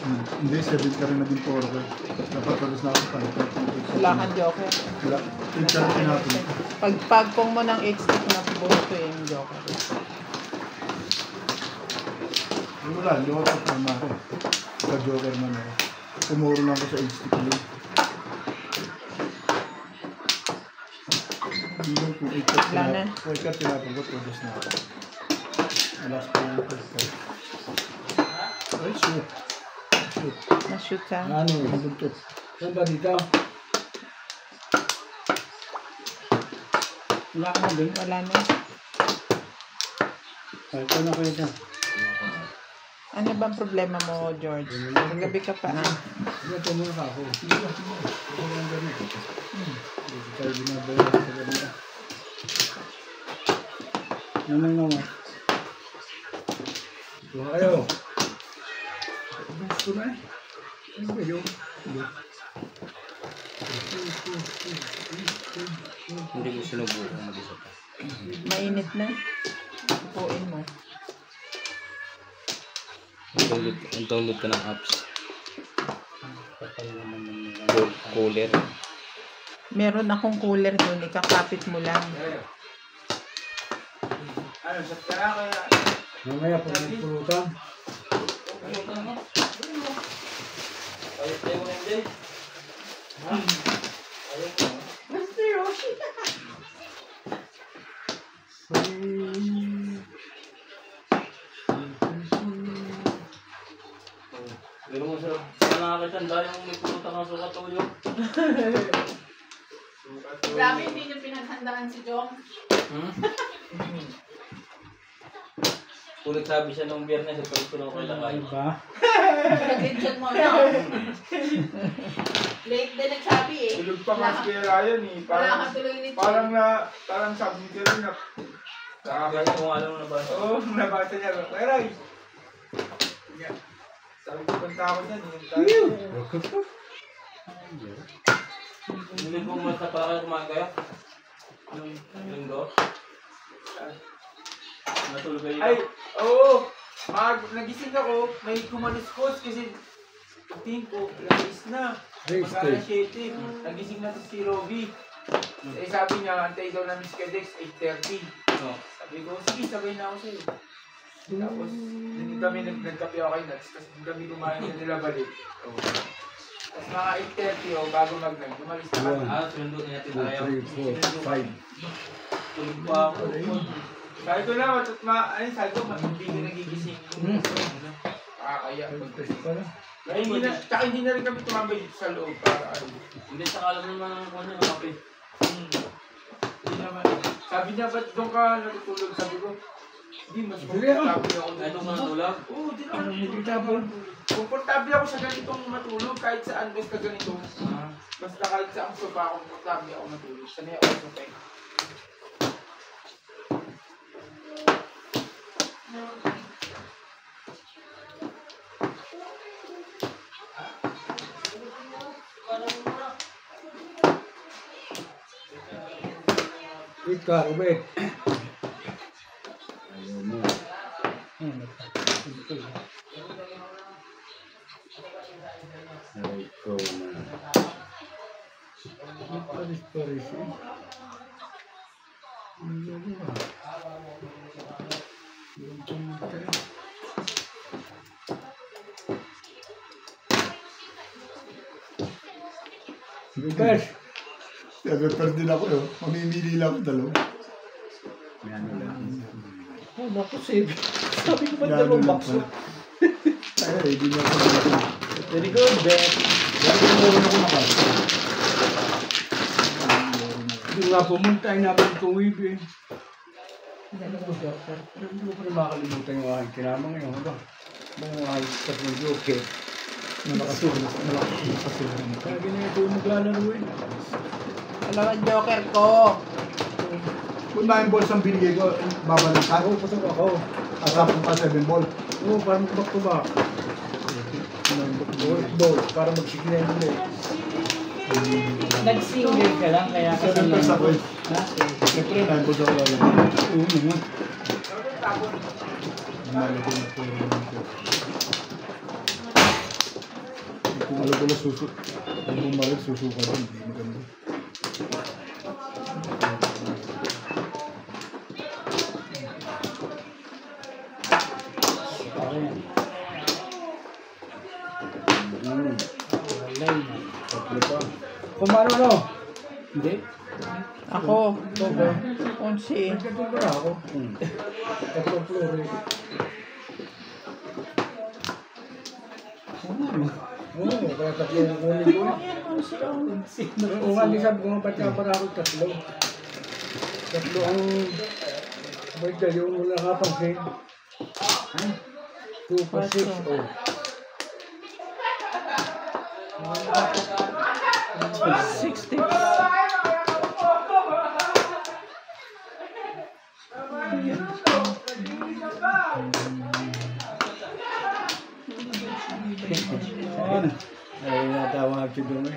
Hindi, 7 ka rin naging 4 ka. Napatalos na ako sa palitan. Wala kang joker. Wala. 8 ka rin natin. Pagpagpong mo ng 8 stick na buto yung joker. Wala, liwat ako ng mare. Sa joker man ako. Tumuro lang ako sa 8 stick lang. Hindi lang kung 8 ka tinatanggap, produce na ako. Alas pa yung 8 ka. Ay, shoot. Shoot. Na-shoot ka? Ano, nabuntot. Saan ba dito? Wala ka na din? Wala na. Ay, ito na kayo dyan. Ano bang problema mo, George? Magabi ka pa, ah. Ito muna ka ako. Hindi lang ganit. Hindi tayo binabayan sa ganit. Naman naman. Ito kayo. Gusto na eh. Ano ba yun? Hindi ko sinubukan mag-isa pa. Mainit na. Upuin mo. Download ka ng apps. Cooler. Meron akong cooler doon. Ikakapit mo lang. Ano, sa tara kaya? Mamaya po ng pulutan. Ayos tayo mo na hindi. Mr. Roshi. Pero mo sa nakakatanda yung may pulutan ng sukatuyo. Grabe, hindi niyo pinaghandaan si Jong. Kung nagsabi siya nung biyernes, ito ko na kailangan. Ba? Nag-enjoy mo na. Late din nagsabi eh. Tulog pa nga si Kuya Ryan eh. Wala ka tuloy ni Parang sabi ni Kuya na. Kasi kung alam mo na ba? Oo, nabasa niya. Kuya Ryan. Sabi ko, punta ako dyan eh. Hindi ko mas napaka kumain kayo? Yung linggo? Natulog kayo? Ay, oo. Nagising ako, may kumaluskos kasi tingin ko, alas na. Magkala 7. Nagising na si Robby. Eh sabi niya, antay daw namin si Kedex, 8:30. No. Sabi ko, sige, sabay na ako sa'yo. Tapos, hindi kami nagkape ako kay Nats, kasi hindi kami kumain na nila balik. Tapos mga 8:30 bago mag-nag, umalis na kami. Sundo niya tayo. 3, 4, 5. Tulog pa ako. Sabi ko na, sabi ko, hindi ka nagigising. Kaya. Kaya hindi na rin kami tumambay dito sa loob para ano. Hindi, saka alam naman ang kanya, kape. Hindi naman. Sabi niya, ba't doon ka natutulog? Sabi ko, hindi, mas komportable ako. Ay, doon ka natulog? Oo, di naman. Komportable ako sa ganitong matulog, kahit saan basta ganito. Basta kahit saan sopa, komportable ako matulog. Sanay ako sa sopa. Ika, Ubed. Ayaw mo. Aray ko na. Paris eh. Bukas! Pero din ako yun. Mamimili lang ako dalawa. May ano lang. Oh, naku, save. Sabi ko ba Yan dalawang lang bakso? pala. Ay, hindi niya ako nila. Very good, Bet. Dahil yung meron ako nakasa. Hindi nga pumunta, inabang itong wave eh. Dalawang joker. Pero hindi ko pa rin makakalimutan yung aking kinamang ngayon. Ano? Mga ayos pa ng joke eh. Nakasulat. Kaya ginagawa ko maglalaro eh. Dalawang joker ko. Kung 9 balls ang binigay ko, babalikan. Ako, pasok ako. Asapin pa 7 ball. Oo, para mag-back to back. Ball, para mag-signal ulit. Nag-single ka lang, kaya 7 balls ako eh. Ha? Siyempre, 9 balls ako lalagyan. Oo naman. Malagyan na po yun. Kung alam ko na susuk. Kung bumalik, susuka din. Hindi maganda. Tatlo pa. Kung ano no? Hindi. Ako. 11. Nagkatong ba ako? Tatlong flore. Oo, kaya tatlong kunin ko. Oo nga, di sabi ko nga ba't nga para ako tatlo. Tatlo ang birthday yung wala kapansin. 2 pa 6. Oh. 60. Saan? Ay, natawag si Dumi.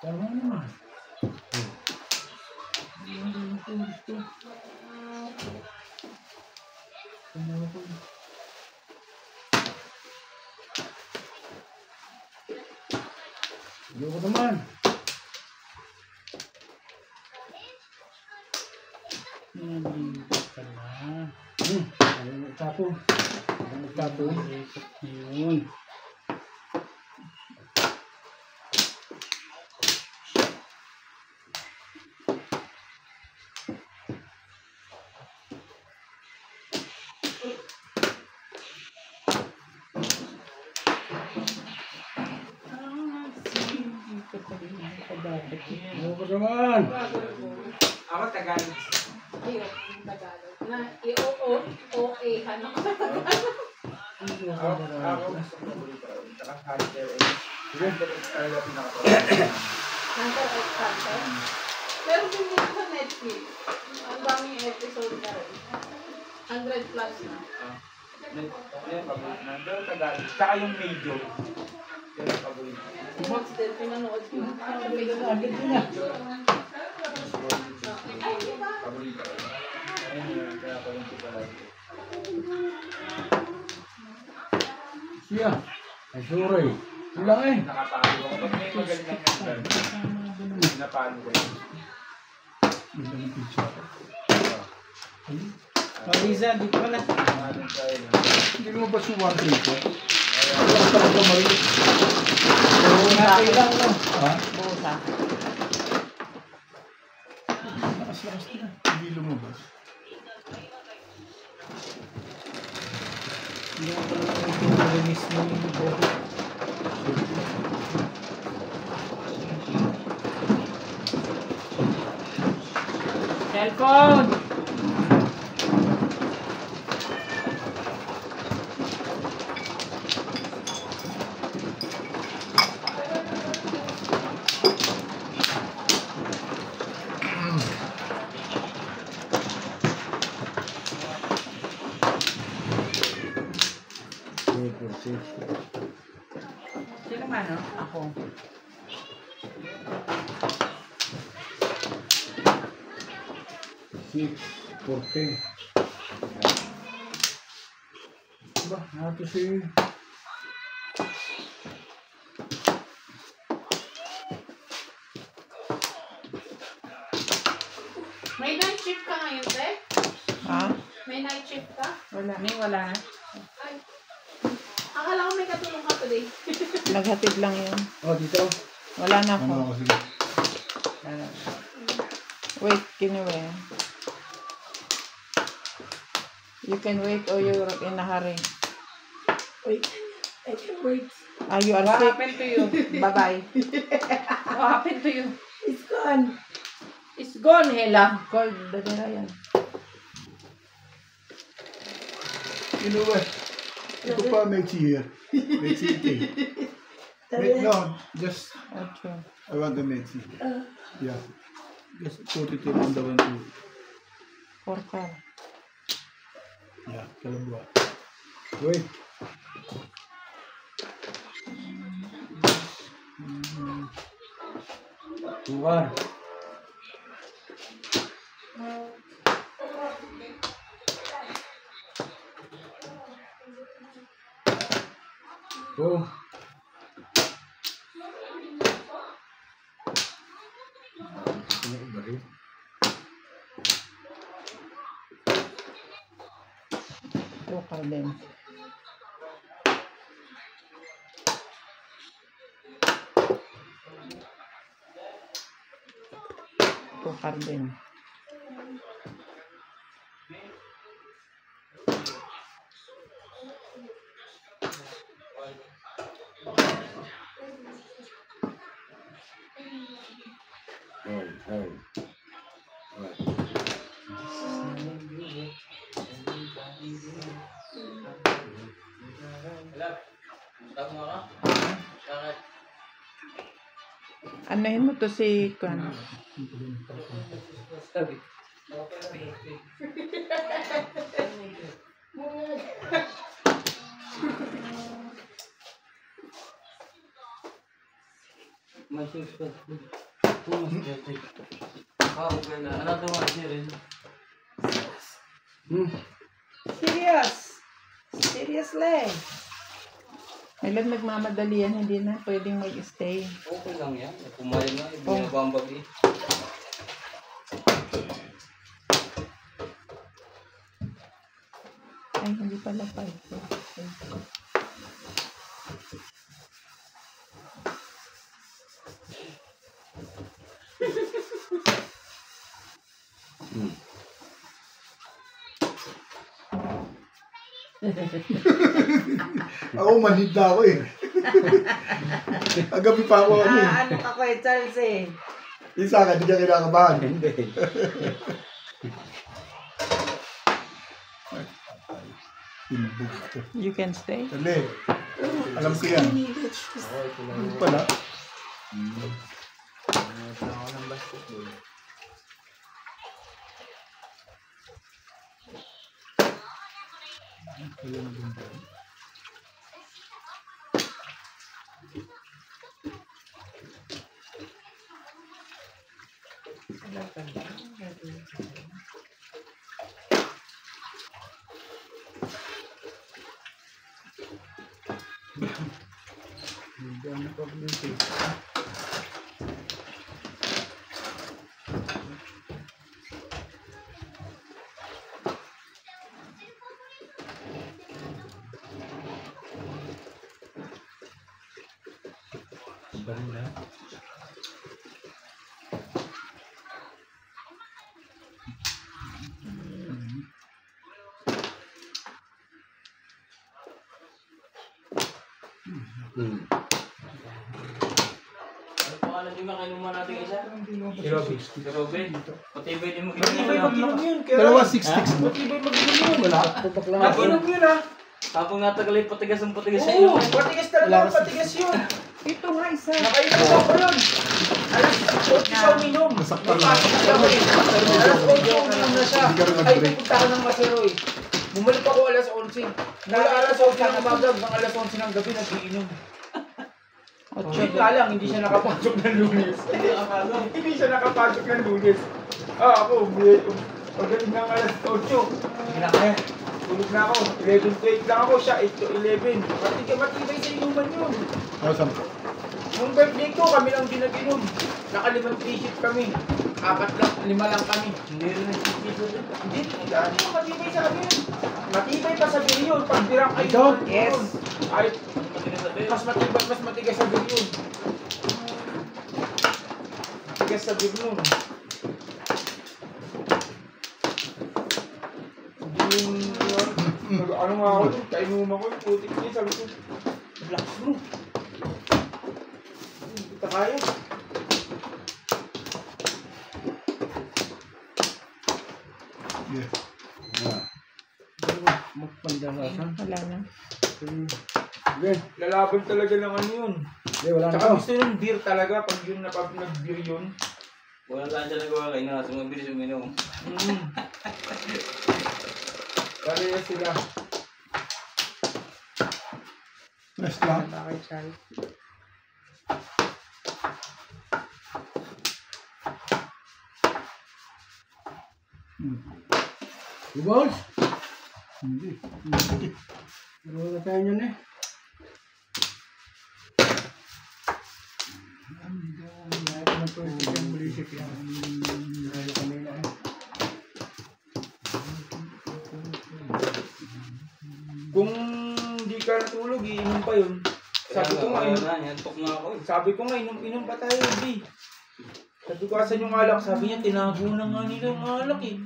Tama naman. Ayoko naman. Ayaw nagtapo. Ayaw nagtapo. Yun. Ayoko naman. Ako Tagalog. Hirap yung Tagalog. Na i-o-o-o-e-han ako sa Tagalog. Ako gusto ko paborito ko. Saka Hunter X. Hunter X talaga Hunter x Hunter. Pero hindi ko sa Netflix. Ang daming episode na rin. 100 plus na. Yan, paborito na. Pero Tagalog. Saka yung Major. Yan ang paborito. Si Max din, pinanood ko. Paborito ko. Ayun yun, kaya ko yung palagi. Siya. Ay, suray. Wala eh. Nakapalo ako. Pag may magaling ng number, napalo ko yun. Ganda ng picture. Pag-isa, di ko na. Ano tayo na. Hindi mo ba suwan ko? Kaya, Wala ka lang mali. Busa lang lang. Ha? Busa. Lakas-lakas na. Hindi lumabas. Hindi ko pala release mo yung buho. Cellphone! Sino man, no? Ako. Six, 14. Ba, nato si... May night shift ka ngayon, te? Ha? May night shift ka? Wala. Wala na. Ay. Akala ko may katulong ka today. Naghatid lang yun. Oh, dito. Wala na ako. Ano kasi? Wala. Wait, can you wait? You can wait or you're in a hurry. Wait. I can wait. Are you are What sick? happened to you? Bye-bye. What happened to you? It's gone. It's gone, Hela. Call the yan. You know what? Ito pa, Mechi here. Mechi tea. No, just, Okay. I want the Mechi. Yeah. Just put it in the one too. Porka. Yeah, kalabwa. Wait. Tuwan. Oh. Tukar din. Tukar din. Anuhin mo to si Kwan. Serious! Seriously! Kailan nagmamadali yan, hindi na pwedeng mag-stay. Okay lang yan. Pumayag na. Ibinabambag eh. Ay, hindi pala pa. Ako manhid na ako eh. Agabi pa ako ano eh. Ano ka ko Charles eh? Isa ka, di ka kinakabahan. Hindi. You can stay? Dali. Alam ko yan. Ano pala? Ano pangalan yung makainuman natin isa? Si Robby. Si Robin. Patibay din mo Matibay mag-inom yun. Kaya Dalawa 6-6 mo. matibay mag-inom yun. Wala. Mag-inom yun ah. Habang natagal ay patigas ang patigas sa Oo, iyo. patigas talaga. Patigas yun. Ito nga isa. Nakainom ako yun. Alas 8 siya uminom. Nasaktan May pasok siya ako eh. Alas 8 uminom na siya. Hindi ka rin Ay, nag-break. pupunta ako ng Masero eh. Bumalik ako alas 11. Mula alas 8 ng umaga hanggang alas 11 ng gabi nag-iinom. Yun nga lang, hindi siya nakapasok ng Lunes. Hindi siya nakapasok ng Lunes. Ako, pagdating ng alas 8, hindi na kaya. Tulog na ako. 11 to 8 lang ako siya, 8 to 11. Matibay sa inuman yun. Ano saan ko? Nung birthday ko, kami lang pinag-inom. Nakalimang 3 shift kami. 4 lang, 5 lang kami. Hindi rin nagtitipid. Hindi, ano yung matibay sa amin? Matibay pa sa bilyon. Pag birang ay Ito? Yes. Ay, Patigas sa bed. mas matigas sa bilyon. Matigas sa bilyon. Hindi yung, ano nga ako dun, kainuman ko yung putik niya, sabi ko, relax mo. Hindi ka kaya. Yes. Wala na. Sige. Lalaban talaga ng ano yun. Sige, wala na Tsaka to. gusto yung beer talaga, pag yun nag-beer yun. Walang lang siya nagawa kayo na. Sumabilis uminom. Kaya sila. Rest lang. Bakit Charles? Boss? Hindi. Ano na tayo niyan eh? Kung di ka natulog, iinom pa yun. Sabi ko nga, Yantok na ako. sabi ko nga, inom pa tayo, B. Sabi ko, asan yung alak? Sabi niya, tinago na nga nila yung alak eh.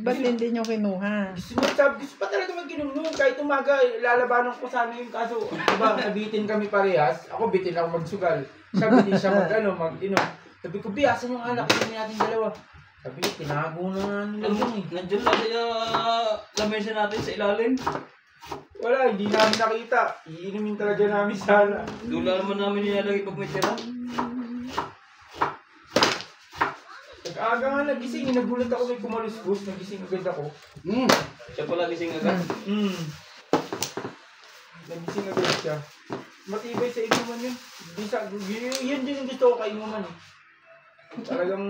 Ba't hindi nyo kinuha? Gusto pa talaga mag-inom nun. Kahit umaga, lalabanan ko sana yung kaso. Diba, nabitin kami parehas. Ako, bitin ako magsugal. Siya, bitin siya mag-inom. Sabi ko, B, asan yung alak? Inom natin dalawa. Sabi niya, tinago na nga nila yun eh. Nandiyan lang sa lamesa natin sa ilalim. Wala, hindi namin nakita. Iinumin talaga namin sana. Dula naman namin nilalagay pag may tira. Nag-aga nga nagising, nagulat ako may kumaluskus, nagising agad ako. Siya pala gising agad. Nagising agad siya. Matibay sa inuman yun. Yun din yung gusto ko kay inuman eh. Talagang...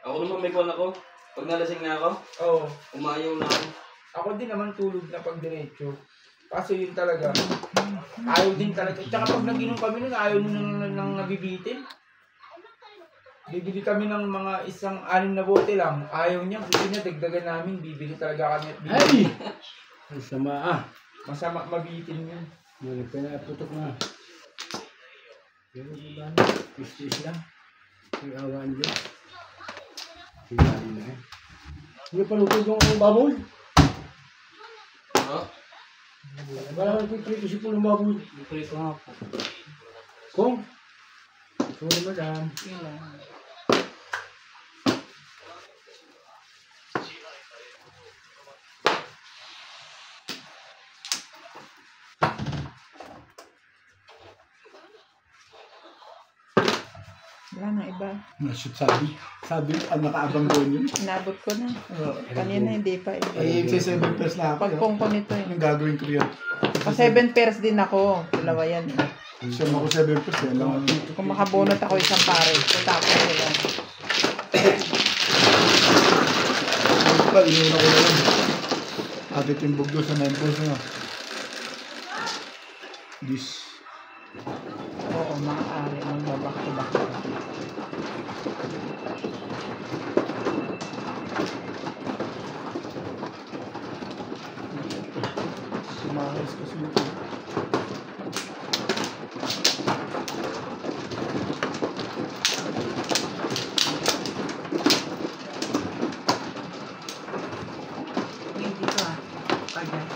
Ako naman may kwan ako. Pag nalasing na ako, Oo. umayaw na ako. Ako din naman tulog na pag diretso. Kaso yun talaga. Ayaw din talaga. Tsaka pag nag-inom kami nun, ayaw nang nabibitin. Bibili kami ng mga 6 na bote lang. Ayaw niya. Gusto niya, dagdagan namin. Bibili talaga kami at bibili. Ay! Sama ah. Masama mabitin yun. Mali pa na putok na. Pero ba? Istis lang. May awaan dyan. Hinali na eh. Hindi pa lutog yung baboy. Ha? Wala kang kikrito si Pulong baboy. Prito nga po. Kung? Sorry madam. Wala na iba. Nashoot sabi, nakaabang ko yun. Inabot ko na. Kanina hindi pa. Ay, sa 7 pairs na ako. Pagpong ko nito eh. Anong gagawin ko yun? Pa 7 pairs din ako. Dalawa yan eh. Siya ako 7 pairs. Alam mo. Kung makabunot ako isang pare, tapos ko yan. Inuna ko na lang. Agad yung bugdo sa 9 pairs na. This. Oo, maaari. Ang babak-to-back. Sumahas kasi ito. Hindi ko ah. Pagyan.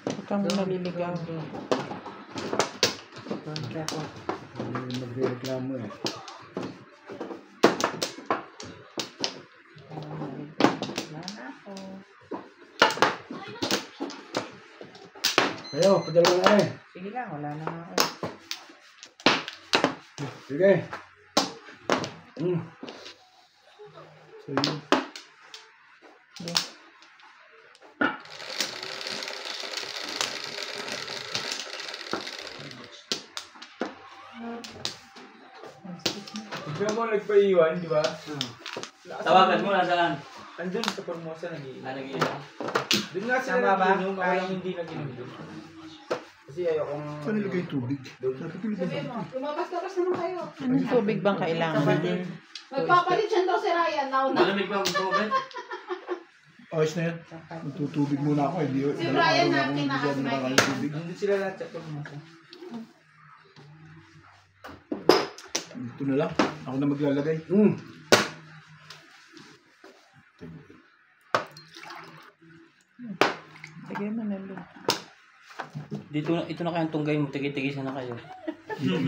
Huwag kang naliligaw. Hindi magre-reklamo eh. Ayo, padala na eh. Sige lang, wala na nga ako. Sige. So yun. Bigla mo nagpaiwan, di ba? Tawagan mo na saan? Andun sa Formosa nag-iinom. Nag-iinom. Doon nga sila Tama ba? nag-iinom, ako lang hindi nag-inom doon. Kasi ayokong... Saan nilagay yung tubig? Sabi ko nilagay Sabi mo, lumabas-labas naman kayo. Anong tubig bang kailangan? Magpapalit siya daw si Ryan. Nauna. Malamig ba gusto mo ba? ayos na yan. Magtutubig muna ako. Hindi, Si Brian na natin na kasi may tubig. Nandun sila lahat sa Formosa. Ito na lang. Ako na maglalagay. Sige mo na lang. Ito na kayang tunggay mo, tigi-tigisan na kayo.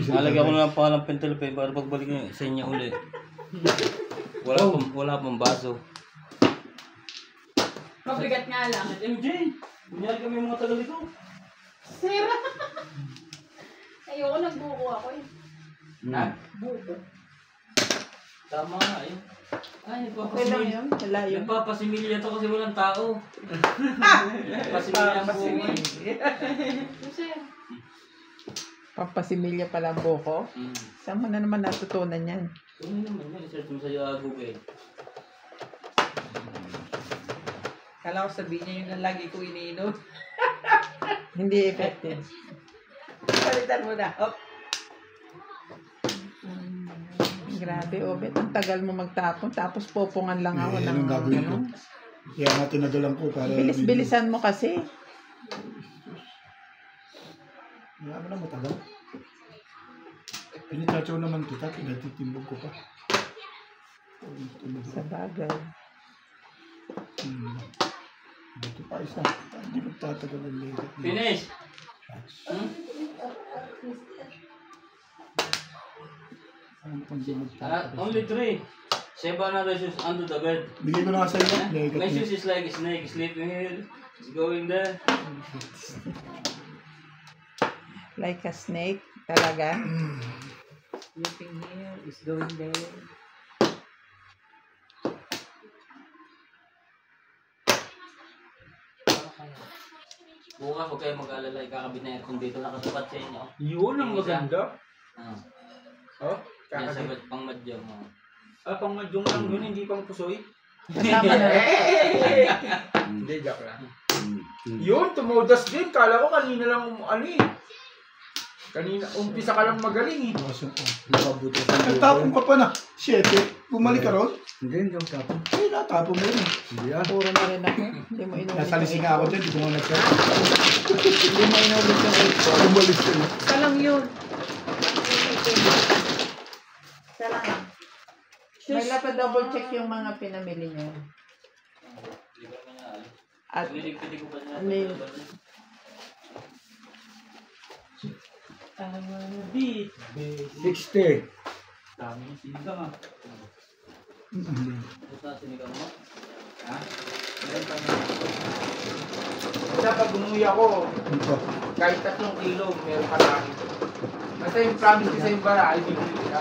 Nalagyan ko na lang pangalang pentelpe para pagbalik nyo sa inyo ulit. Wala pang baso. Mabigat nga lang. MJ, bunyari kami mga tagal dito. Sira. Ayoko, nagbuko ako eh. Ha? Buko. Tama nga eh. Ay, Okay lang yun. Wala yun. nagpapasimilya to kasi walang tao. Pasimilya ang buhay. Kasi, Pampasimilya pala ang buko. Saan mo na naman natutunan yan? Ano naman yun? Research mo sa Google. Kala ko sabihin niya yun na lagi ko iniinom. Hindi effective. Palitan mo na. Hop. Grabe, Obet. Ang tagal mo magtapon. Tapos popongan lang ako ng Anong gagawin ko? Kaya nga tinadalan ko para... Bilis-bilisan mo kasi. Wala mo na matagal. Pinitachaw naman kita, pinatitimbog ko pa. Sa bagay. Dito pa isa. Hindi magtatagal ang ligat. Finish! Ano pang di magtatagal? Only 3. Save another shoes under the bed. Bigay ko na nga sa iyo. Ligat My niya. shoes is like a snake sleeping here. It's going there. Like a snake. Talaga. Sleeping here is going there. Bukas huwag kayo mag-alala. Ikakabit na aircon dito. Nakatapat sa inyo. Yun ang maganda. Ah. Oh, Yan kakaganda. sagot pang madyong. Oh. Pang madyong lang yun, hindi pang pusoy. Tama na. Hindi, joke lang. Yun, tumodas din. Kala ko kanina lang Kanina, umpisa ka lang magaling eh. Bukas yung... Nakabuto sa Nagtapon ka pa na. 7. Bumalik ka ron? Hindi, hindi ako tapon. Eh, natapon mo yun. Hindi ah. Puro na rin ako. Hindi mo inulit. Nasa lising nga ako dyan. Di ko nga nagsabi. Hindi mo inulit yung 8. Umalis ka na. Isa lang yun. Isa lang. May double check yung mga pinamili niyo. Hindi ko naman na alam. At Pilig-pilig ko pa niya. ano yun? Beat. 60. Dami yung sinigang ah. Basta sinigang mo. Ha? Meron pa nga. Basta pag umuwi ako, kahit 3 kilo, meron ka lang. Basta yung promise ko sa yung bara, ay bibili ka.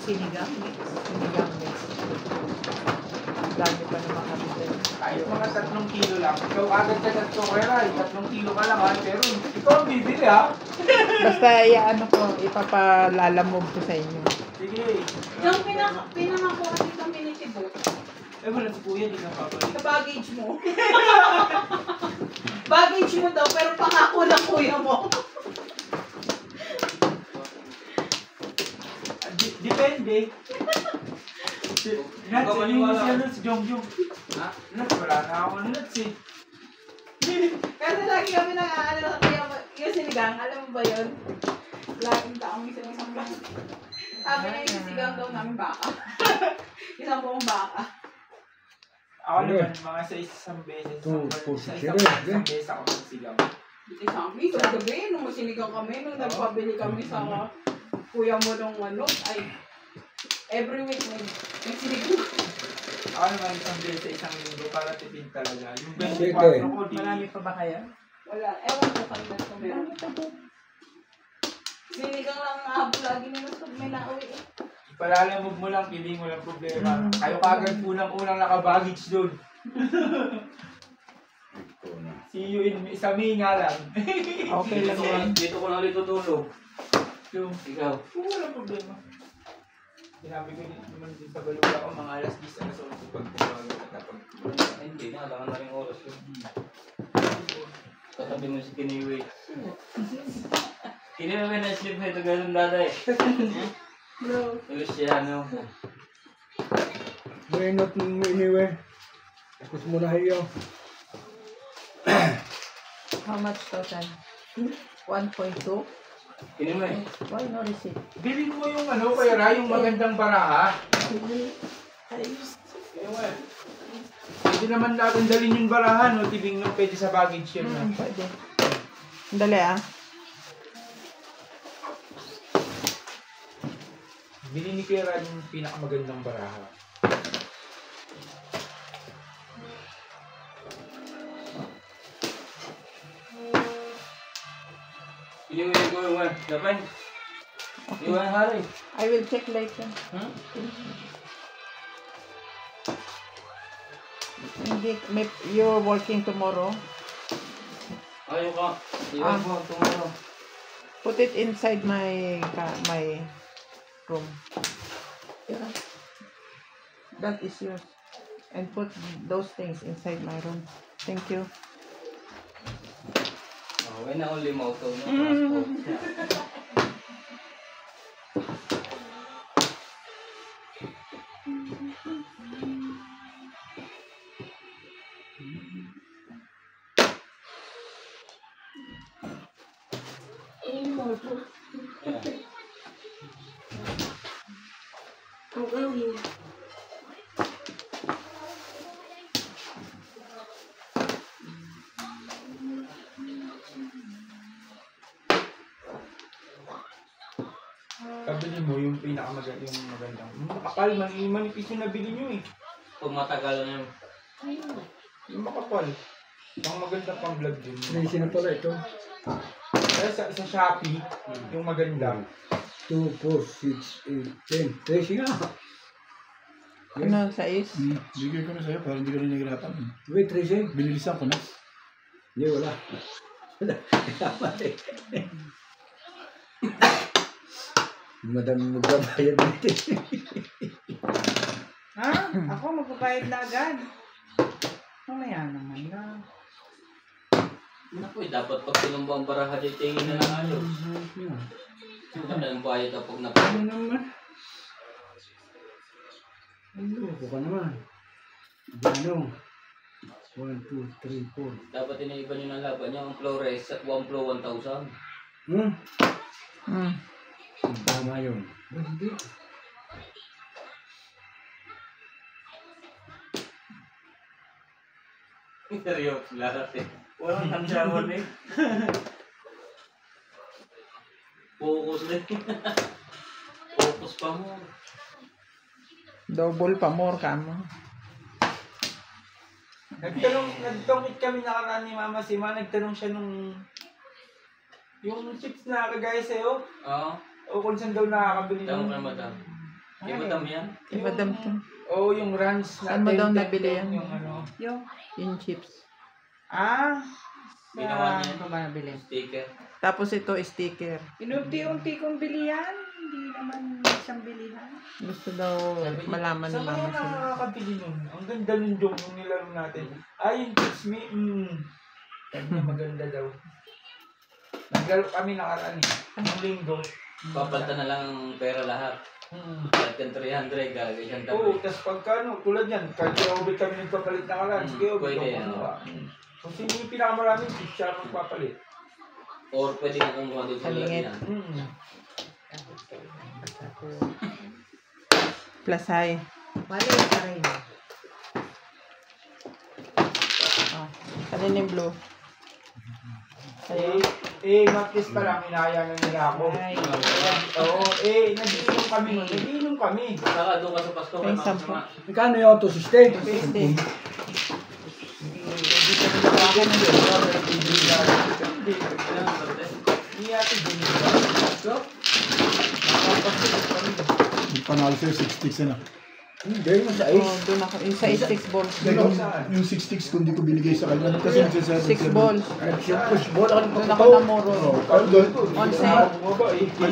Sinigang mix. Sinigang mix. Dami pa naman kami din. Kahit mga 3 kilo lang. Ikaw agad ka 3 kwera, 3 kilo ka lang ha. Pero ikaw ang bibili ha. Basta ano ko, ipapalalamove ko sa inyo. Sige. Yung pinangakuha ni community book, Eh wala si kuya, di na papalik. sa baggage mo. Baggage mo daw, pero pangako ng kuya mo. Depende. Nuts, Ikaw hindi mo maniwala. siya nuts, Jong-Jong. Ha? Nuts, wala na ako nuts eh. Kasi lagi kami nang kaya yung sinigang, alam mo ba yun? Laging taong isang baka. Sabi niya yung sinigang daw namin baka. Isang buong baka. Ako naman, mga sa isang beses. Sa isang beses ako magsigaw. Isang beses, sa gabi, nung sinigang kami, nung nagpabili kami sa kuya mo nung ay, every week may sinigang. Ako naman isang beses sa isang linggo para tipid talaga. Yung Sige. 24 ko, di. Marami pa ba kayo? Wala, ewan ko kung meron. Sinigang lang nahabol lagi nila pag may nauwi eh. Palalamog mo lang, piling mo lang problema. Kayo kagad unang-unang nakabaggage doon. See you in sa Minga lang. Okay lang yan. Dito ko na ulit tutulog. Yung, Ikaw. walang problema. Sinabi ko naman din sa baluga ko, mga alas 10 alas 11 pag tumagal at napag Ay, hindi na. Alangan na rin oras yun. Katabi mo si Kiniwi. Kiniwi na sleep na ito ganun daday. Bro. Luciano. Mainot mo iniwe. Tapos mo na hiyo. How much total? 1.2? Kiniwi. Why no receipt? bilhin mo yung Kuya Ray, yung magandang baraha. Pwede naman natin dalhin yung barahan, no? Tibing nung pwede sa baggage yun. No? Pwede. Dali ah. Bilhin ni Kuya Ray yung pinakamagandang baraha. Kiniwi ko yung one. Dapan. Iwan hari. I will check later. Hindi, you're working tomorrow? Ayaw ka. Iwan ko tomorrow. Put it inside my room. Yeah. That is yours. And put those things inside my room. Thank you. Oh, when only moto no. Kabili mo yung pinakamaganda yung magandang. Makapal, manipis yung nabili nyo eh. Kung matagal na yun. Yung makapal. Pang maganda pang vlog din. Tracy na pala ito. Kaya sa Shopee, yung maganda. 2, 4, 6, 8, 10. Tracy nga. Ano, 6? Bigay ko na sa'yo para hindi ka rin nahirapan. Wait, Tracy. Binilisan ko na. Hindi, wala. Wala. Dapat eh. Madami magbabayad dito. Ha? Ako magbabayad na agad. Mamaya naman na. Naku, dapat pag tinumbo ang baraha di tingin na lang ayos. Suka na yung bayad na pag Ano napagod. naman? Ano ka naman? Ano? 1, 2, 3, 4. Dapat iniiba nyo ng laban niya. Ang Flores at 1 flow 1,000. Tama yun. Ba't hindi? Seryoso lahat eh. Walang handyawan eh. Focus din. Focus pa mo. Double pa more ka mo. Nagtungkit kami nakaraan ni Mama Sima. Nagtanong siya nung yung chips na kagaya sa'yo. Oo. O kung saan daw nakakabili Tanong kay madam. Kay madam yan? Kay madam to. Oo, yung ranch na Saan mo daw nabili yan? Yung ano. Yung chips. Ginawa niya Ano ba nabili? sticker. Tapos ito, sticker. Inunti-unti kong bili yan. Hindi naman isang bilihan. Gusto daw malaman ni Saan mama kaya sila. nakakabili nun? Ang ganda nun yung nilaro natin. Yung chips me. Sabi niya maganda daw. Naglaro kami nakaraan eh. Ang linggo. Papalta na lang ang pera lahat. Kahit yung 300, gagawin siyang Oo, tabi. tas pagka tulad yan, kahit yung ubit kami nagpapalit na kalan, sige ubit Pwede ako yan. kumuha. Kung sino yung pinakamaraming chips siya magpapalit. Or pwede nga kumuha doon sa Halingit. lalagyan. Plus high. Mali pa rin. Oh. Kanina yung blue. Matis pa lang, inahayanan nila ako. Ay. Oo, nagiinom kami. Saka doon ka sa Pasko kay May Mama sampo. Sima. Magkano yung auto system? 50. Hindi natin din. So, Yung panalo sa'yo, 6 sticks na. Hindi, mo sa Oh, doon ako. Yung sa 6 balls. Yung 6 sticks kung di ko binigay sa kanya. Kasi nagsasabi 6 balls. Nag-push ball ako Doon ng ako pagkataw. namuro. Doon, Onse. ang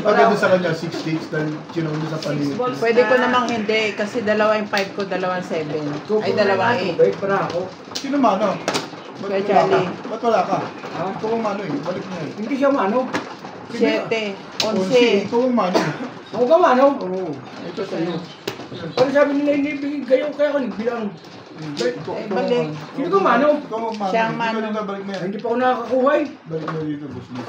pagkado sa kanya, 6 sticks dahil sinunod sa paligid. Pwede ko namang hindi kasi dalawa yung 5 ko, dalawa yung 7. Ay, dalawa 8. Bait para ako. Sino mano? Ba't Kuya wala ka? Charlie. Ba't wala ka? Ha? Ikaw ang mano eh. Balik mo eh. Hindi siya mano. 7. 11. Ikaw ang mano. Ako ka mano. Oo. Ito sa'yo. Ano sabi nila inibigay kayo kaya ako nagbilang. Eh, balik. Sino ka mano? Ikaw ang mano. Siya ang mano. Dito, balik mo yan. Hindi pa ako nakakakuha eh. Balik mo dito, boss mo.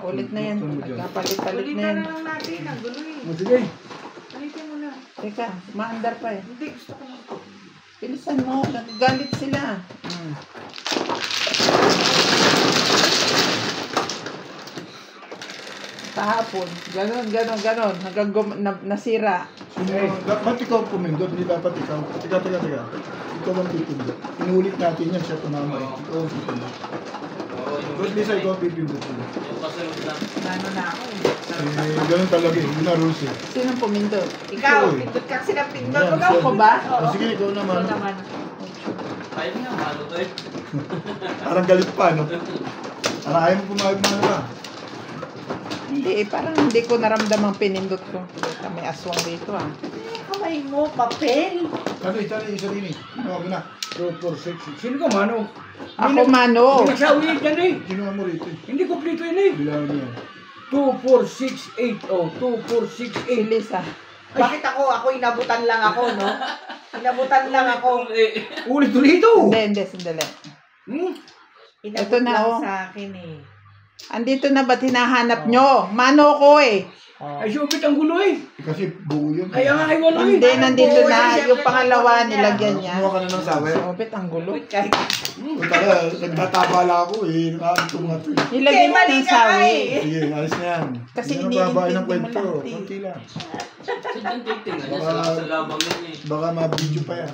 Ulit na yan. Nagkapalit-palit na Ulitan yan. na lang natin. Ang gulo eh. O sige. Ulitin mo na. Teka, maandar pa eh. Hindi, gusto ko na. Bilisan mo, nagagalit sila. Kahapon, ganon, hanggang nasira. Dapat ikaw ang pumindot, hindi dapat ikaw. Teka. Ikaw ang pipindot. Inulit natin yan, siya tumama eh. Ikaw ang pipindot. Oo, yung Ba't Lisa, ikaw ang pipindot. yung kasunod lang. Ano na ako eh. Ganun talaga eh. Yun na rules eh. Sinong pumindot? Ikaw, Ikaw eh. pindot ka kasi ng pindot. Yan, Ikaw siya. Ako ba? O sige, ikaw naman. Ikaw naman. Ayaw nga, malo to eh. Parang galit pa, no? Parang ayaw mo pumagmano ka. Hindi, parang hindi ko naramdamang pinindot ko. May aswang dito ah. Kamay mo, papel. Isa rin eh. Ginawa ko na. 2, 4, 6. Sino ka, Mano? Ako, Mano. Hindi nagsawi yan eh. Ginawa mo rito eh. Hindi kompleto yun eh. Bilangan mo yan. 2, 4, 6, 8. Oh, 2, 4, 6, Si 8. Lisa. Bakit ako? Ako inabutan lang ako, no? Inabutan lang ako. Ulit-ulit ito. Hindi, sandali. Hmm? Inabot Ito na, lang oh. sa akin eh. Andito na ba't hinahanap nyo? Mano ko eh. Oh. Ay, subit ang gulo eh. Kasi buo yun. Ay, ay, wala eh. Hindi, nandito buo na. yan, Yung syempre, pangalawa, buo niya. nilagyan niya. Kumuha ka na ng sawi. Sobit, ang gulo. Kahit O tara, nagtatabala ako eh. Nakakit ko mga to eh. Nilagyan mo mali ng ka sawi. eh. Sige, alis na yan. Kasi Hindi na babae ng iniintindi mo kwento. lang, Ti. Konti lang. Kasi dyan titingnan niya sa labang yun eh. Baka ma-video pa yan.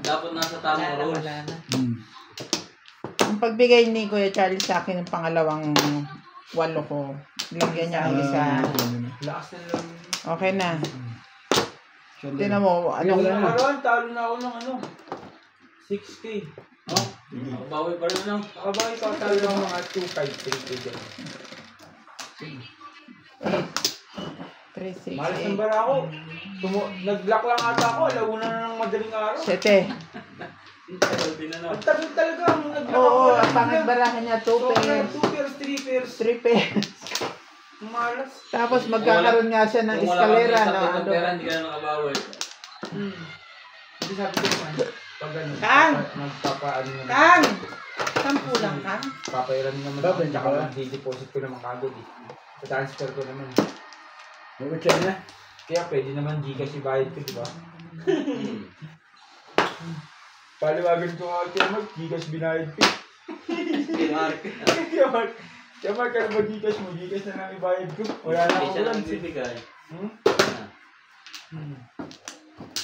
Dapat nasa tamang wala roles. na. Ang pagbigay ni Kuya Charlie sa akin ng pangalawang walo ko, lagyan niya ang isa. Lakas na lang. Okay na. Tingnan mo, ano, Nakaraan, talo na ako ng ano. 6K. Bawi pa rin lang. Nakabaki pa talo ng mga 2-5, 3K dyan. 3, 6, Malas ng 8, bara ako. Nag-lock lang ata ako. Alauna na ng madaling araw. 7. Ang tagal talaga. Nag-lock Oo, ako. ang pangit-barahan niya, 2 pairs, 2 pairs, 3 pairs. 3 pairs. Malas. Tapos magkakaroon nga siya ng eskalera na ano. Pera, hindi ka na nakabawi. Hindi sabi ko naman. Pag ano, Kang! magpapaano naman. Kang! Sampu lang, Kang. Papairan naman ako. Tsaka mag-deposit ko naman kagad eh. Transfer ko naman. Bakit siya na? Kaya pwede naman Gcash ibayad ko, di ba? Paliwagan ko nga kaya mag Gcash binayad ko. Kaya Mark, ano ba Gcash mo? Gcash na lang ibayad ko. Wala na Hindi ako siya lang. lang bibigay.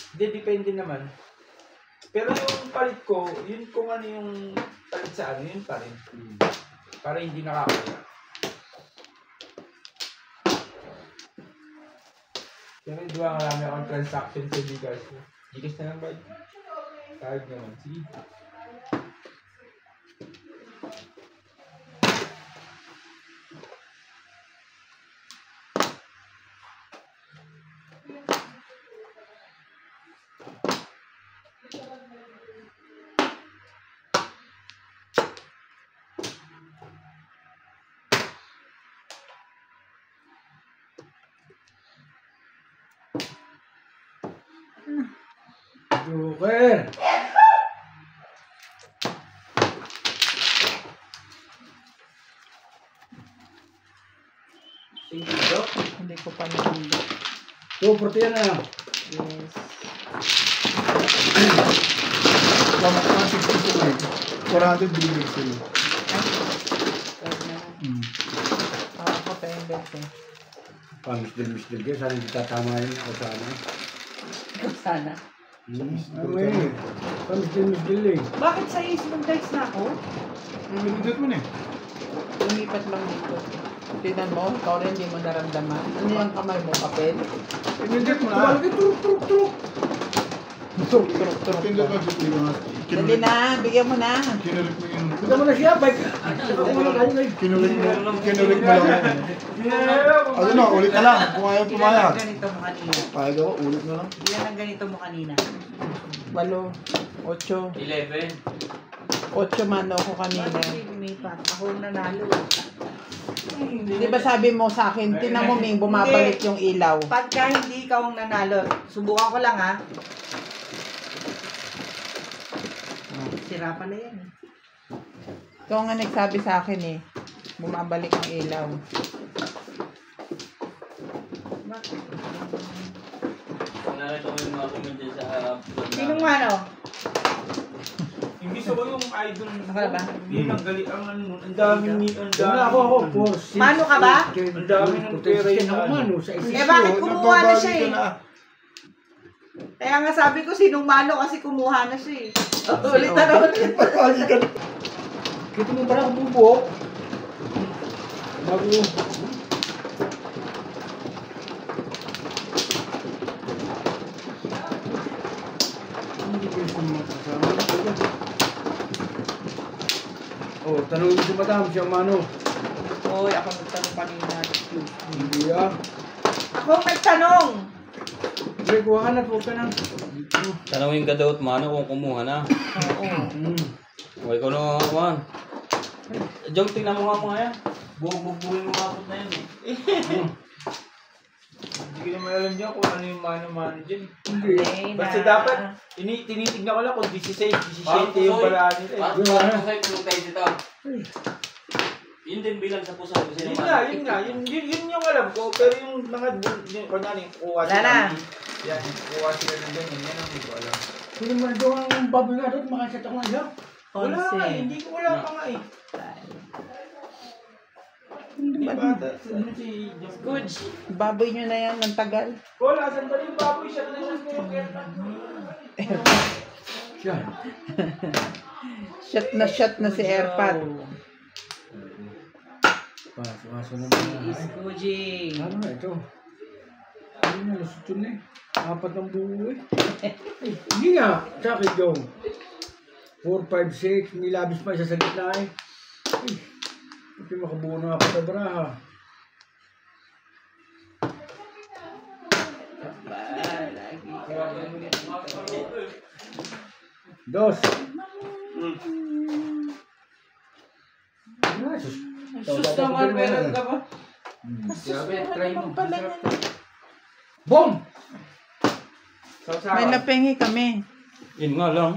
Hindi, depende naman. Pero yung palit ko, yun kung ano yung palit sa ano, yun pa rin. Para hindi nakakaya. Pero di ba marami akong transaction sa Gcash. Gcash na lang ba? Kahit naman. Sige. Joker. Hindi ko pa nabili. 240 yan na. Yes. Tama ka 62 eh. 400 bilhin sila. Ako pa yung best eh. Misdil kayo. Sana hindi tatama yun ako sana. Ikaw sana. Ano eh. Misdil eh. Bakit sa ismong dice na ako? Pinindot mo na eh. Lumipat lang dito. Tignan mo, ikaw rin hindi mo naramdaman. Ano yung kamay mo, papel? Pinindot mo na. Tumalagay turuk. Turok. Pinindot mo dito nga. Dali na, bigyan mo na. Kinulit mo yung... Ito mo na siya. Bike. Kinulit mo lang. Ano na, ulit na lang. Kung ayaw Ilan pumayag. ang ganito mo kanina? Payag ako, ulit na lang. Ilan ang ganito mo kanina? 8, 8. 11. 8 mano ko kanina. Bakit lumipat? Ako ang nanalo. Di ba sabi mo sa akin, tinan mo Ming, bumabalik yung ilaw. Pagka hindi ikaw ang nanalo, subukan ko lang ha. Sira pala yan eh. Ikaw nga nagsabi sa akin eh, bumabalik ang ilaw. Bakit? Nakita ko yung mga comment dyan sa Sinong ano? Imbis ako yung idol. Ako na ba? Yun ang gali. Ang ano, ang daming ang Wala dami. ako. 4, 6, Mano ka ba? Ang dami ng pera yun. Mano sa isa. Eh bakit kumuha na siya eh? na. Kaya nga sabi ko sinong mano kasi kumuha na siya eh. Ulit na naman. Pagpagi ka na. Kita mo ba na bubok? Bago. Hindi ko yung sumakasama. Oh, tanongin ko si madam, siya mano. Hoy, ako nagtanong kanina. Hindi ah. Ako nagtanong! Hindi, kuha ka na. Huwag ka na. Tanawin ka daw at mano kung kumuha na. Oo. Huwag ko na kuhan. Jong, tingnan mo nga mga yan. Bugbugbuhin mo kapot na yan eh. Hindi ko naman alam dyan kung ano yung mano-mano dyan. Hindi. Basta dapat, tinitignan ko lang kung 16, 17 yung balaan nila eh. Parang pusoy, tulog tayo dito. Yun din bilang sa pusoy. Yun nga. Yun yung alam ko. Pero yung mga, kunyari, kukuha Wala na. Yan, kukuha sila ng ganyan. Yan ang hindi ko alam. Sino man doon ang baboy nga doon, makasat ako nga. Wala nga eh, hindi ko wala pa nga eh. Hindi bata, ano si Good. Baboy nyo na yan ng tagal. Wala, saan ba yung baboy? Siya na siya ko yung Siya. Shot na si Airpat. Paso naman na. Kuji. Ano na ito? Hindi na, lusot yun eh. 4 ng buo eh. Ay, hindi nga. Sa akin, Jong. 4, 5, 6. Nilabis pa isa sa gitna eh. Ay, hindi makabuo na nga pa sa baraha. Dos. Sus naman, meron ka ba? Grabe, try mo. Bom! May napengi kami. Yun nga lang.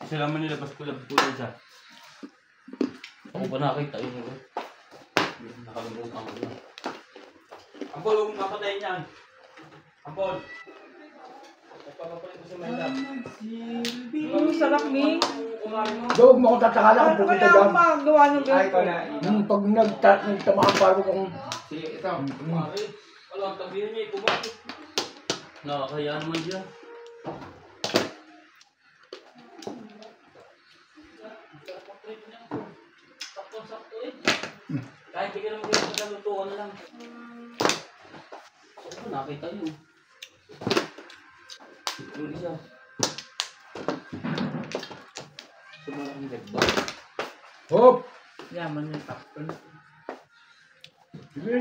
Sila man nilabas ko lang siya. Ako pa nakita yun ako. Nakalimutan ko na. Ampol, huwag mong papatayin yan. Ampol. Nagpapapalit ko sa may lab. Ang sarap ni. Huwag mo akong tatakalan kung pupunta dyan. magawa ng Ay, ko na. Pag nagtamahan parang kung... Sige, ito. Wala ang tabihan niya, ikubakit. Nakakaya naman dyan. Sakto eh. Kahit di ka naman kayo pagkalutuan na lang. So, nakita yun. Yung isa. Sumarang gagba. Hop! Yaman yung takpan. Sige.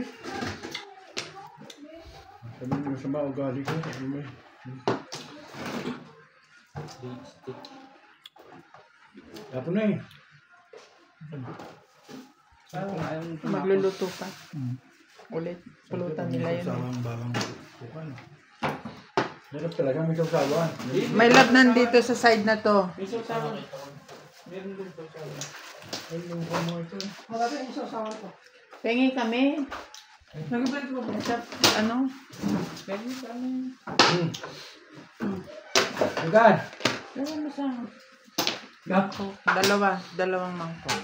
Sabi mo sa mga ugali ko. Sabi mo. Tapos na eh. Magluluto pa. Ulit. Pulutan nila yun. Sawang bawang bukan. Hirap talaga may sausawan. May lab nandito sa side na to. May sausawan. Meron din sausawan. Ay, yung kamo ito. Marami yung sasawa ko. Pengi kami. Nag-blend ko ba? Ano? Pengi kami. Agad! Ewan mo sa... Gako. Dalawang mangkok.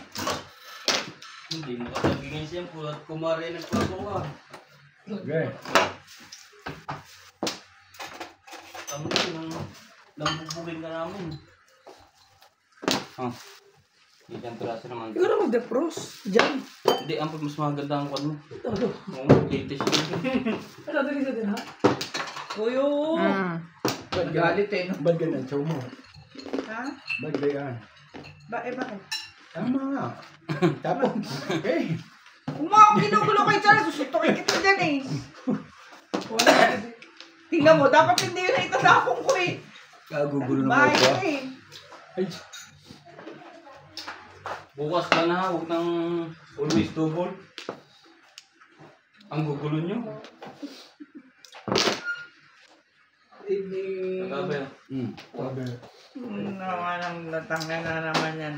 Hindi mo katagingin siya. Pulat kumari nagpagawa. Okay. Tama yun. Nambubugin ka namin. Hindi kang piraso naman. Ikaw na mag-defrost. Diyan. Hindi, ang mas maganda ang kwan mo. Ito. Oo, latest yun. Ano din isa din ha? Uyo. Ba't Galit eh, no? Ba't ganyan? Chow mo. Ha? Ba't ganyan? Bakit? Tama nga. Tapos. Okay. Kung mga ginugulo kay Charles, susutukin kita dyan eh. Wala. Tingnan mo, dapat hindi yun na itasapong ko eh. Kagugulo na Bahay ko. ko eh. Ay, Bukas ka na, huwag nang always double. Ang gugulo nyo. Nagkabay. sabi. Naman ang natanggal na naman yan.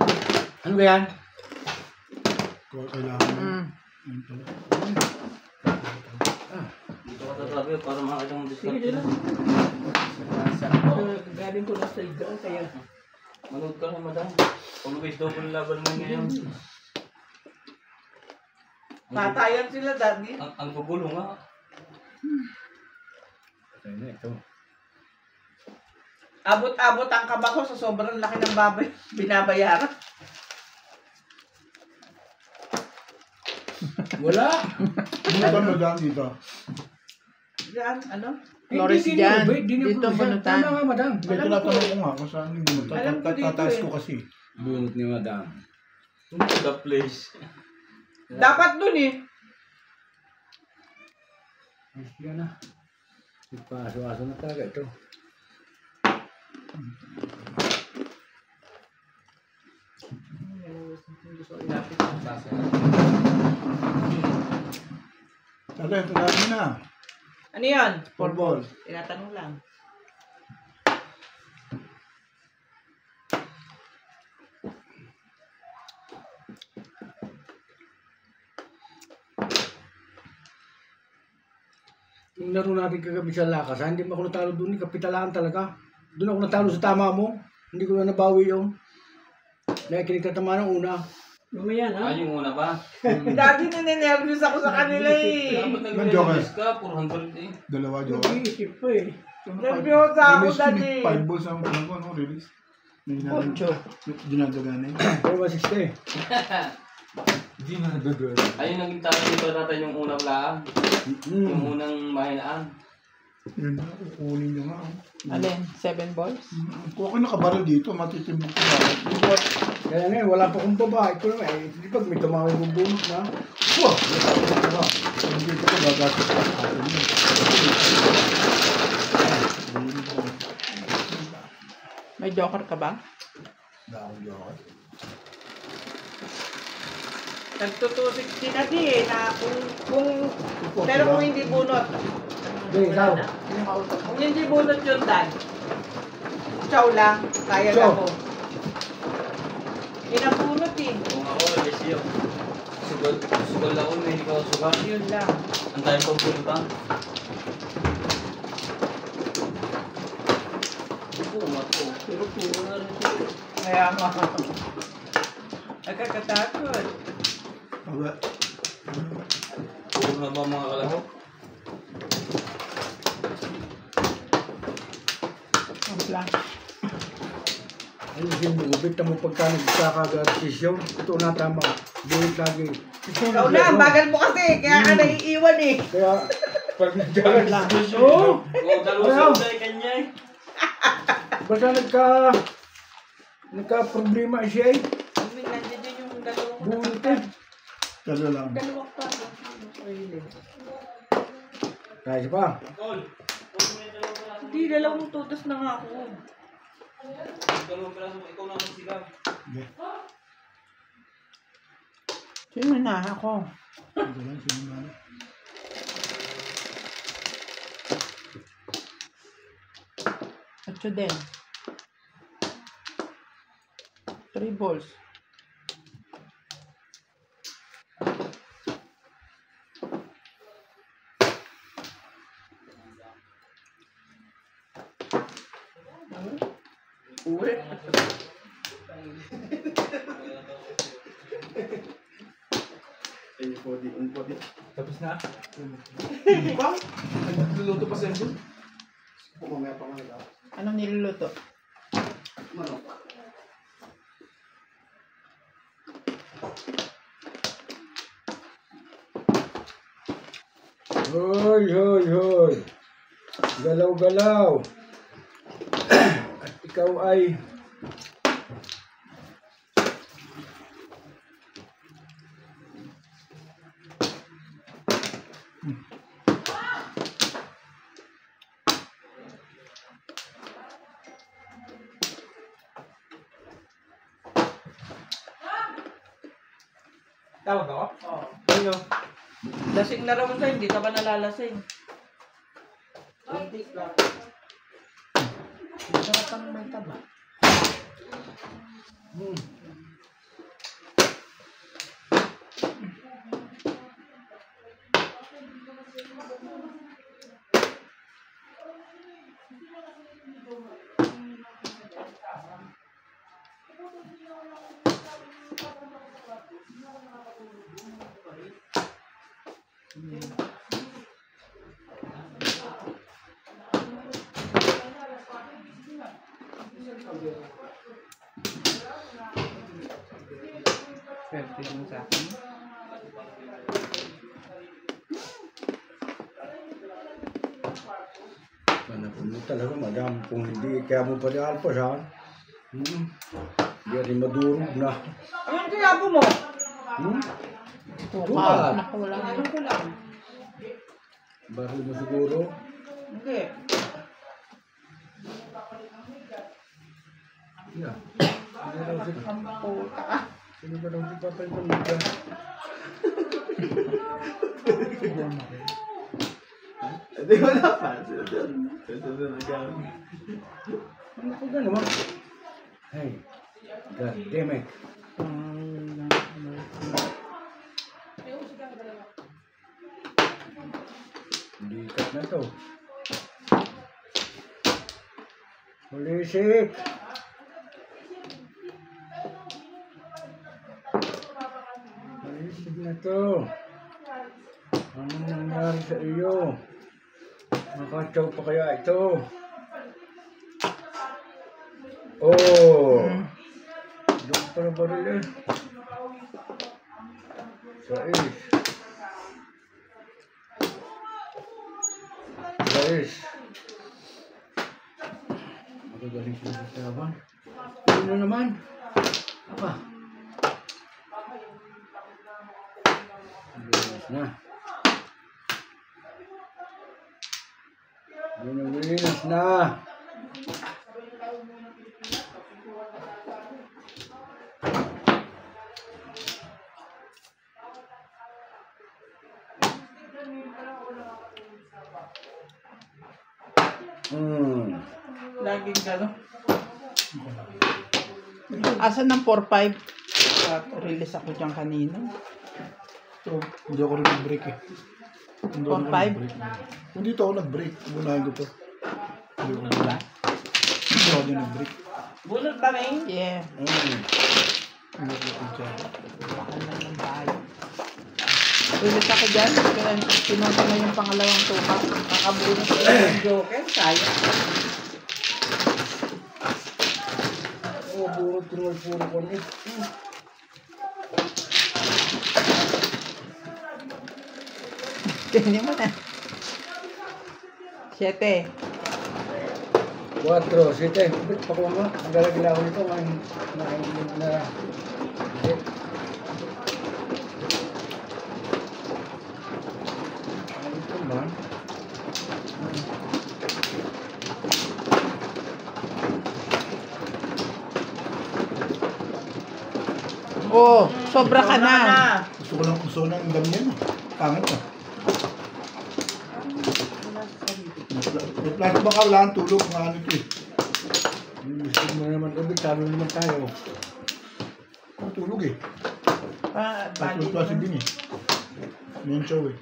Ano ba yan? Kailangan mo. Yun pala. Dito ka tatabi para makakita mong discount. Galing ko na sa iga, kaya... Manood ka na, madam. Always double laban mo ngayon. Patayan sila, daddy. Ang gugulo nga. Patay na ito. Abot-abot ang kaba ko sa sobrang laki ng babay. Binabayaran. Wala! Ano ba madam dito? Yan, ano? Flores Hindi, dyan. hindi Dito bunutan. bunutan. Tama nga, madam. Hindi, tinatanong ko nga kung saan yung Alam ko dito tataas eh. ko kasi. Bunot ni madam. The place. Dapat dun eh. Yan na. Nagpaso-aso na talaga ito. Tala, tulad na. Ano yan? Football. Tinatanong lang. Yung laro natin kagabi sa Lakas, hindi mo ako natalo doon, kapitalaan talaga. Doon ako natalo sa tama mo. Hindi ko na nabawi yung. Dahil kinagtatama ng una. Yung una ba? Dati ninenervous ako sa kanila eh. Dapat Joker. nag-release ka, 400 eh. Dalawa joker. Nag-iisip pa eh. Nervous ako Release dati. yun, 5 balls ang pinag ano, release. Ocho. Dinadagan eh. Pero 60. Hindi na nagagawin. Ayun naging talo dito natin yung unang laan. Yung unang mahinaan. Yun na, kukunin nyo nga. Alin? 7 balls? Kung ako nakabaril dito, matitimbok ko ba? Kaya ngayon, wala pa akong babae ko naman. Eh, hindi pag may tumawag yung bunot na. Wah! Hindi ko gagastos pa sa akin yun. May joker ka ba? Dahil joker. Nagto-260 na di eh. Na pero kung hindi bunot. Okay, ikaw. Kung hindi bunot yun, Dan. Chow lang. Kaya Chow. na ko. Inabunot eh. Kung ako, alis yun. Sugal ako, hindi ko sugal. Yun lang. Ang tayo pang pulutan. Pumat ko. Pero puro na rin siya. Kaya nga. Nagkakatakot. Aba, Puro na ba mga kalahok? Ang flash. Ano sinubit mo pagka nagkakagasisyon? Ito na tama. Bulit lagi. Ikaw na, ang bagal mo kasi. Kaya ka naiiwan eh. Kaya, pag nagkakagasisyon. Oo! Oo, dalawa sa kanya eh. Basta nagka-problema siya eh. Nandiyan din yung dalawang Bulit eh. dalawa lang. dalawang pa. Kaya siya pa. Hindi, dalawang tutos na nga ako. Dalawang piraso, ikaw na magsigaw. Sino na ako? Ito lang, sinimana. Ocho din. 3 balls. Uwi. Tapos na? Nagluluto pa sa inyo? Anong niluluto? Hoy, hoy, hoy. Galaw-galaw. At ikaw ay Tawag ako? Oo. Ano? Lasing na raw siya, hindi ka ba nalalasing? Sarap ang may taba. Swerte mo sa akin. Ano po mo talaga, madam, kung hindi, kaya mo pa di alpas ha. Hindi rin madurog na. Anong tiyabo mo? Hmm? Tuka. Naku, wala na. Ano ko lang? Baril mo siguro. Hindi. Yeah. Sino daw si Puta ka. Sino ba daw si Papa yung pamilya? Hindi, wala pa. Sunod na gamit. Ano ko gano'n mo? Hey, God damn it. Likat na to. Pulisik! Pulisik na to. Anong nangyari sa iyo? Nakatsaw pa kaya ito? Oh! Doon para baril eh. Sais. Sais. Magagaling sila sa laban. Ano naman? Apa? Linis na. Linis na. Laging gano'n. Asan ng 4-5? Release ako dyan kanina. So, hindi ako rin nag-break eh. Hindi ako 4-5? nag-break. Kung dito ako nag-break, unahin ko to. Hindi ako nag-break. Hindi ako din nag-break. Bunot ba rin? Yeah. Hindi ako nag-break. Bakal na ng bahay. Release ako dyan. Pinunta na yung pangalawang tuka. Nakabunot ko yung joker. Kaya. Burot ko naman puro ko niya. Tingnan mo na. 7. 4, 7. Pakuha mo. Ang galagila ko nito. Nakainit na. Ano ito ba? Oh, sobra ka na. Gusto ko lang ganyan. Pangit na. May plastic ba ka? Wala kang tulog. Mga ano ito eh. Gusto mo naman kami. Talo naman tayo. Ang tulog eh. Bali. Plastic din eh. Yan show eh.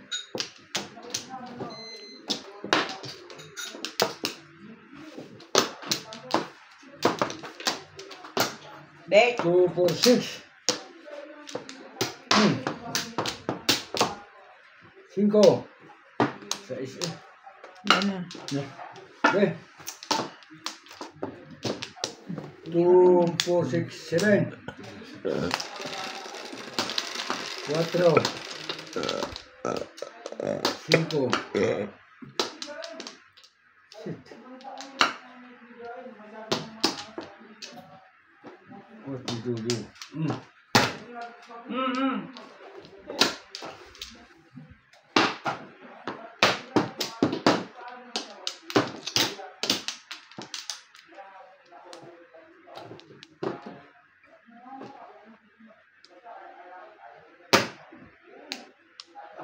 Dek. 2, 4, 6. 5. 6. Yan na. Okay. 2, 4, 6, 7. 4. 5. Shit. What did you do?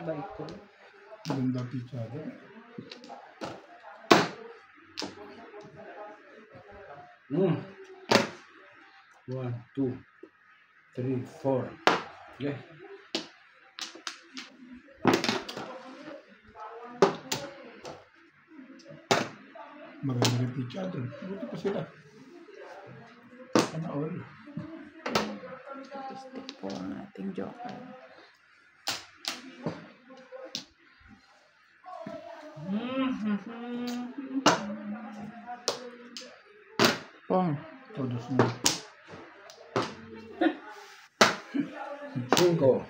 Abay ko. Maganda pizza. 1, 2, 3, 4. Okay. Maganda rin pizza doon. Buti pa sila. Sana all. Stick po ang ating joker. Pong. Todos na. 5.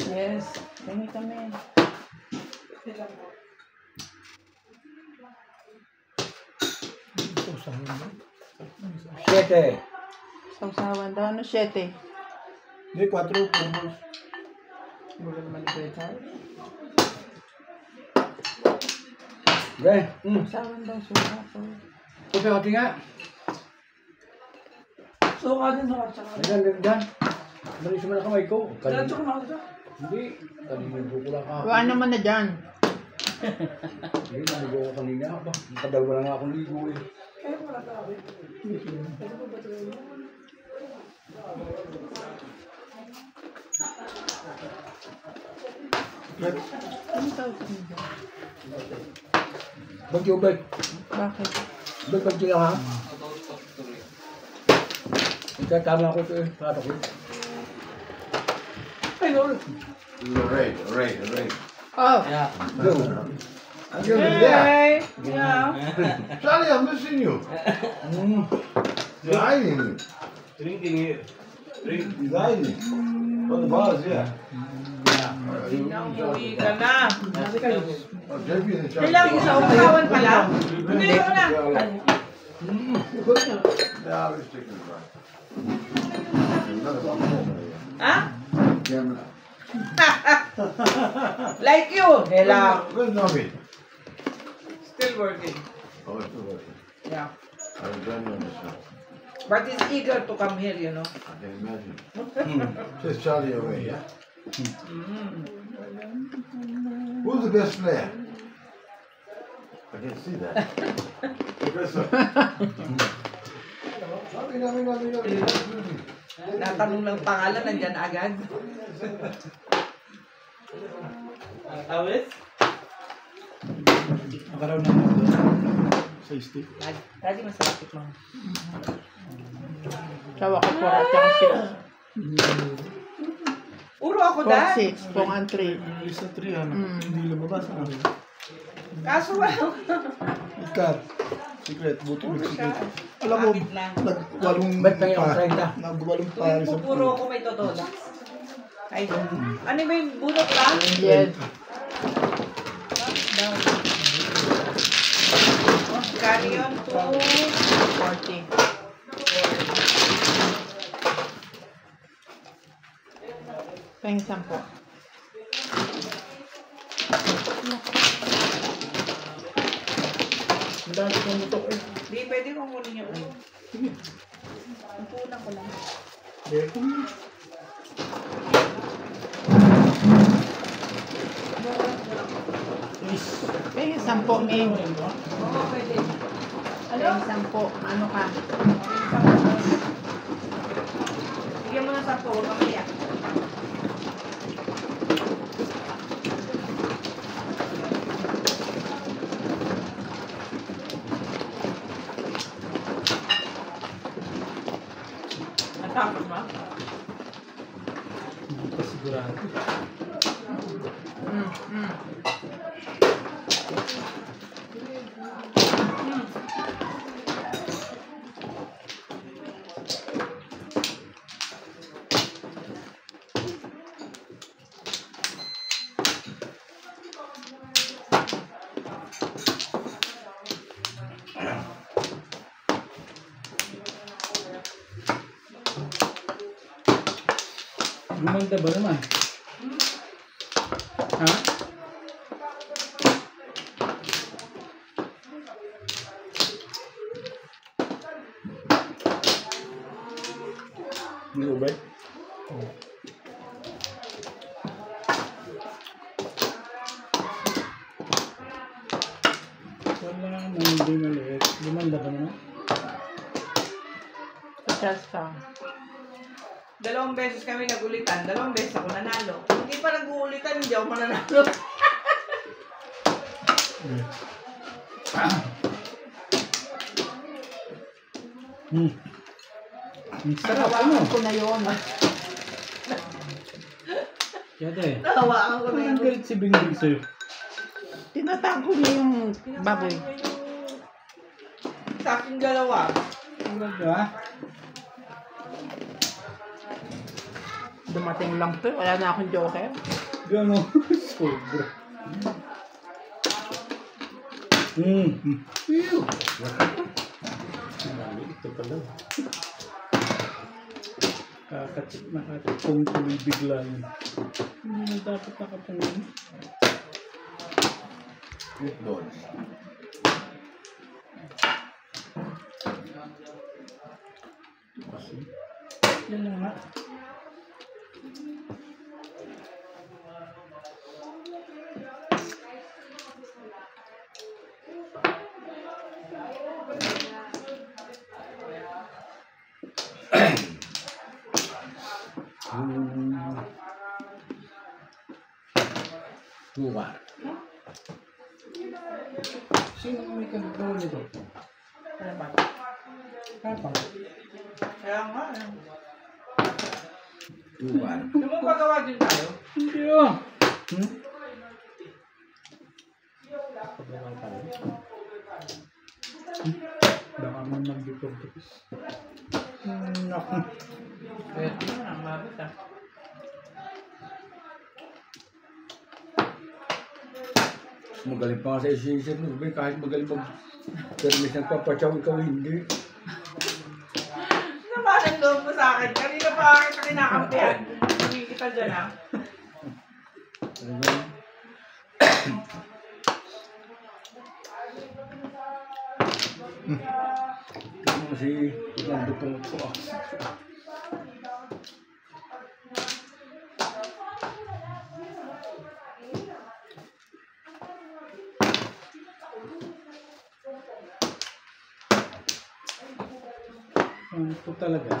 Yes. Tingin kami. Siyete. Sausawan daw. Ano 7? Hindi, 4 pumos. Wala naman ni Kuya Charles. Okay. Sausawan daw. Suka po. Pupi, konti nga. Suka din sa tsaka. Ayan, ganda. Malis mo na kamay ko. Diretso ko na ako. Hindi. Kanina ko lang ako. Kuha naman na dyan. Hindi, naligo ko kanina. Nakadalawa na nga akong ligo eh. Kaya wala ka ako. Ano tawag mo dyan? Bagyo, bag. Bakit? Bagyo lang ha. Tama ko ito eh. Para ko. Ay, Lord. Ray. Oh! Yeah. Go. You're there. Hey! Yeah. Charlie, I'm missing you. You're hiding. Drinking here. He's hiding. On the bars, yeah. Umuwi ka na. Oh, JP and Charlie. Kailangan isang usawan pala. Hindi mo na. They are sticking right. Another one. Ha? Camera. Like you. Hela. Where's Nobby? Still working. Oh, it's still working. Yeah. I was done on the show. But he's eager to come here, you know. I can imagine. Says Charlie away, yeah? Who's the best player? I can see that. Professor. Nobby. Natanong ng pangalan, nandyan agad. Awis? Nakaraw na ako sa stick. Daddy, masakit mo. Sawa ko 4 at saka 6. Uro ako, Dad. 4, 6. Pong ang 3. Isa 3 ano. Hindi lumabas ano. Kaso well. Ikat. Secret. Buto ng secret. Alam mo, Bakit lang? nag-walong Ba't na yung 30? nag-walong Tuwing pare sa pupuro ko may totola. Ay, ano ba yung bunot lang? Yes. Carry on to 40. Pahing 10. Ang dami kong butok eh. Di, pwede kong kunin yung ano. Ang pulang ko lang. Pahing 10, May. Oo, pwede. Pahing 10. Ano ka? Bigyan mo ng 10, huwag mamaya. Natapos mo? Hindi pa sigurado. Gumanda ba naman? Ha? Hindi ubay? Oo. Wala naman, hindi maliit. Gumanda ba naman? Pachas ka. 2 beses kami nagulitan, 2 beses ako nanalo. Hindi pa nag-uulitan, hindi ako mananalo. Ang sarap ano? Hawakan ko na yun. Yate. Nahawakan ko na Ang yun. galit si Bingbing sa'yo. Tinatago niya yung baboy. Sa aking dalawa. Ang ganda. Dumating lang to. Wala na akong joker. Gano? Sobra. Ito pala. Nakatipong tuloy bigla yun. Hindi na dapat nakatangin. Good noise. Yan lang nga. Lugar. Sino may kagagawa nito? Kapang. Kaya nga. Lugar. Lumapagawa din tayo. Hindi ah. Baka man mag-dipor-dipis. Naku. Pwede na, ang mabit ah. Magaling pa nga sa isisip mo. Kahit magaling mag-permis nagpapatsaw, ikaw hindi. Naman ang loob mo sa akin. Kanina pa kita kinakampihan. Hindi kita dyan ah. Ito mo si Nando po ako. Ito talaga.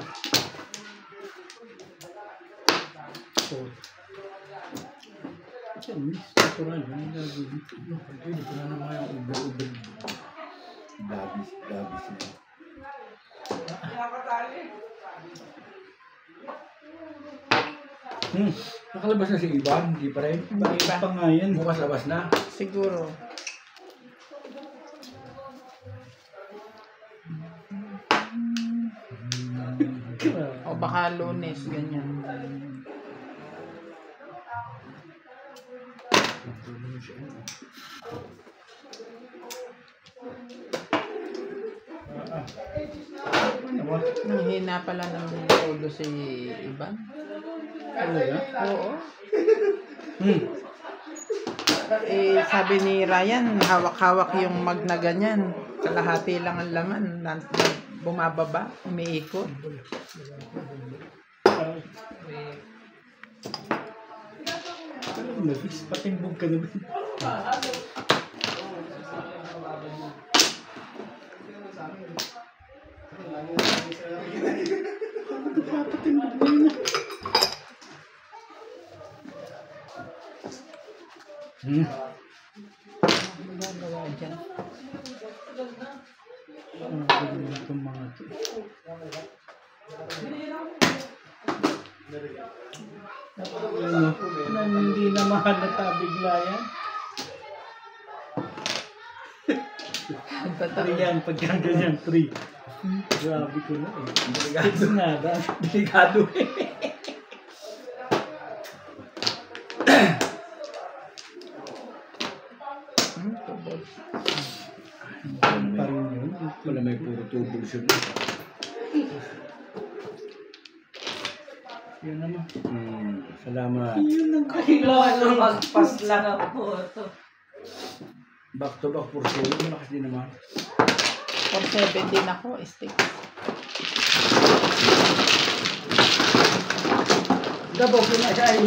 Natural. Hindi ko na naman yung uber-uber. Dabis na. Nakakatali. Nakalabas na si Ivan, hindi pa rin. Hindi pa. Pa nga yan. Bukas labas na. Siguro. O baka Lunes, ganyan. Nanghina pala ng ulo si Ivan. Oo. Eh, sabi ni Ryan, hawak-hawak yung mag na ganyan. Kalahati lang ang laman. Bumababa, umiikot. Patimbog ka na ba? Magagawa dyan. Itong mga ito. Hindi na mahalata bigla yan. Yan, pagka ganyan, 3. Grabe ko na eh. Delikado nga ba? Delikado eh. Parang yun. Wala may puro tubig siya. Yan naman. Salamat. Yun ang Kailangan na mag-pass lang ako. back to back for sale. Malakas din naman. 4-7 din ako, stick. Dabaw ko na siya ay.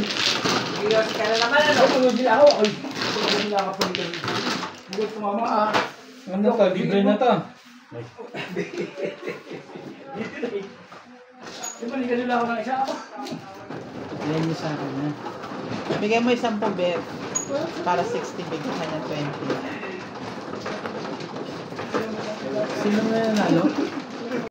Iyos ka na naman ano. Tulog nila ako. Ay, tulog nila ako pa nito. Huwag ko mama. Ano to? Libre na to. Balikan nila ako ng isa ako. Yan yung sa akin na. Bigay mo 10 bet. Para 60, bigyan ka niya 20. Sino na nanalo?